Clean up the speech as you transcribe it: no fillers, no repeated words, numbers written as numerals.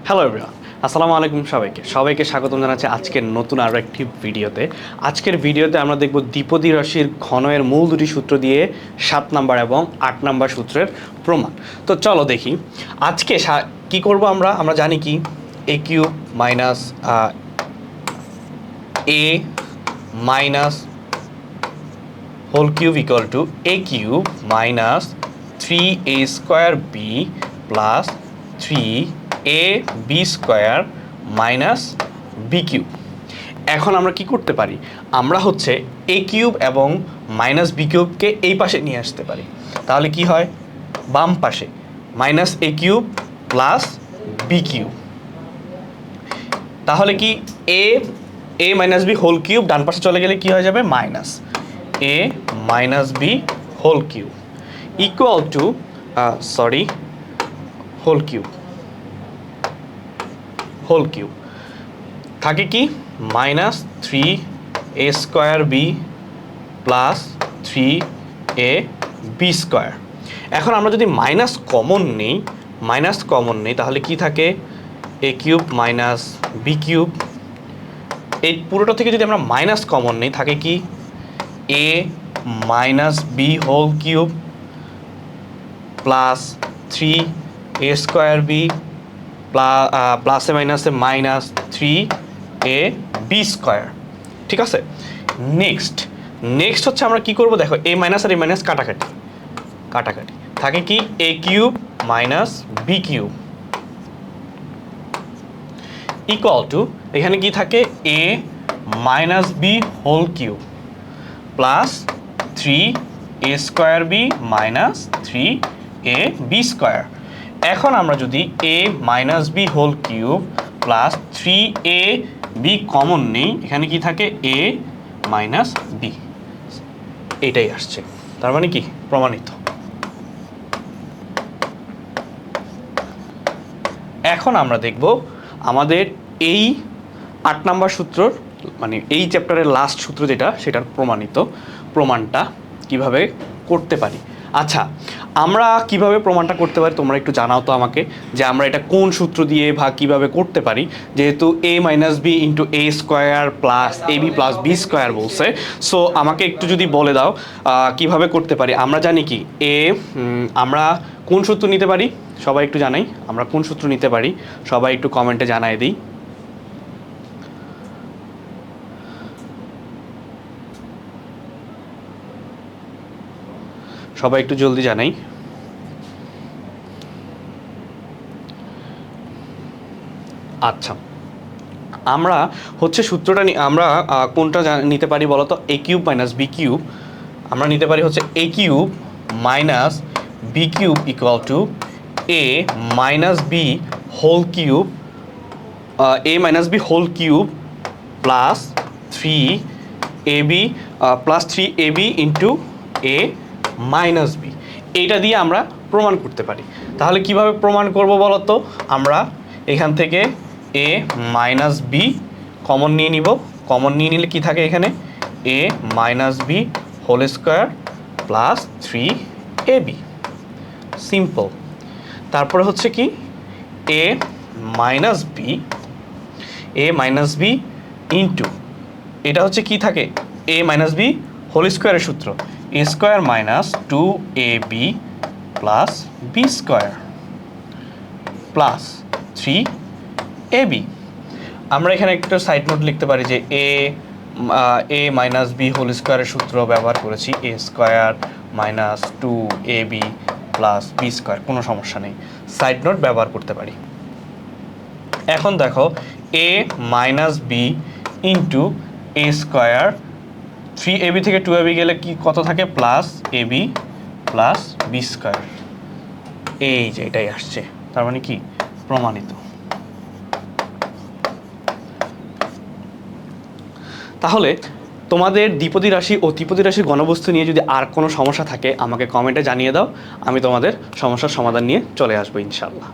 Hello everyone, আসসালামু আলাইকুম। সবাইকে স্বাগতম জানাচ্ছি আজকের নতুন আরও একটি ভিডিওতে। আজকের ভিডিওতে আমরা দেখব দ্বিপদী রাশির ঘনয়ের মূল দুটি সূত্র দিয়ে 7 নাম্বার এবং 8 নাম্বার সূত্রের প্রমাণ। তো চলো দেখি আজকে কি করব। আমরা জানি কি a cube minus A minus whole cube equal to a cube minus 3a² b plus 3ab² minus b cube. এখন আমরা কি করতে পারি, আমরা হচ্ছে এ কিউব এবং মাইনাস বি কিউবকে এই পাশে নিয়ে আসতে পারি। তাহলে কি হয়, বাম পাশে minus A cube plus B cube. তাহলে কি এ মাইনাস বি হোল কিউব ডান পাশে চলে গেলে কি হয়ে যাবে, minus A minus B whole cube equal to whole cube থাকে কি minus 3a² b plus 3ab²। এখন আমরা যদি মাইনাস কমন নেই তাহলে কি থাকে, এ কিউব মাইনাস বি কিউব। এই পুরোটা থেকে যদি আমরা মাইনাস কমন নেই থাকে কি এ minus B whole cube plus 3a² b প্লাসে মাইনাসে মাইনাস 3ab²। ঠিক আছে, নেক্সট হচ্ছে আমরা কি করব, দেখো এ মাইনাস আর এ মাইনাস কাটাকাটি থাকে কি a cube minus b cube equal to এখানে কি থাকে a minus B whole cube plus 3a² b minus 3ab²। এখন আমরা যদি a minus B whole cube plus 3ab common নেই, এখানে কি থাকে এ মাইনাস বি, এটাই আসছে। তার মানে কি প্রমাণিত। এখন আমরা দেখব আমাদের এই 8 নাম্বার সূত্র, মানে এই চ্যাপ্টারের লাস্ট সূত্র যেটা, সেটার প্রমাণটা কিভাবে করতে পারি। আচ্ছা, আমরা কিভাবে প্রমাণটা করতে পারি তোমরা একটু জানাও তো আমাকে, যে আমরা এটা কোন সূত্র দিয়ে কিভাবে করতে পারি। যেহেতু a minus b into a² plus ab plus b² বলছে, সো আমাকে একটু যদি বলে দাও কিভাবে করতে পারি। আমরা জানি কি আমরা কোন সূত্র নিতে পারি, সবাই একটু জানাই আমরা কোন সূত্র নিতে পারি, সবাই একটু কমেন্টে জানাই দিই। সবাই একটু জলদি জানাই। আচ্ছা, আমরা হচ্ছে সূত্রটা আমরা কোনটা নিতে পারি বলো তো, a cube minus b cube. আমরা নিতে পারি হচ্ছে a cube minus b cube equal to a minus B whole cube plus 3ab into a minus b. এইটা দিয়ে আমরা প্রমাণ করতে পারি। তাহলে কিভাবে প্রমাণ করব বলো তো, আমরা এখান থেকে এ মাইনাস বি কমন নিয়ে নিলে কি থাকে এখানে a minus B whole square plus 3ab, simple. তারপরে হচ্ছে কি এ মাইনাস বি ইন্টু এটা হচ্ছে কি থাকে এ মাইনাস বি হোল স্কোয়ারের সূত্র a² minus 2ab plus b² plus 3ab। আমরা এখানে একটা সাইড নোট লিখতে পারি যে এ মাইনাস বি হোল স্কোয়ারের সূত্র ব্যবহার করেছি a² minus 2ab plus b², কোনো সমস্যা নেই, সাইড নোট ব্যবহার করতে পারি। এখন দেখো এ minus b into a², 3ab থেকে 2ab গেলে কি কত থাকে প্লাস ab প্লাস b²। এই যে এটাই আসছে, তার মানে কি প্রমাণিত। তাহলে তোমাদের দ্বিপদী রাশি ও ত্রিপদী রাশির ঘনবস্তু নিয়ে যদি আর কোনো সমস্যা থাকে আমাকে কমেন্টে জানিয়ে দাও, আমি তোমাদের সমস্যার সমাধান নিয়ে চলে আসবো ইনশাআল্লাহ।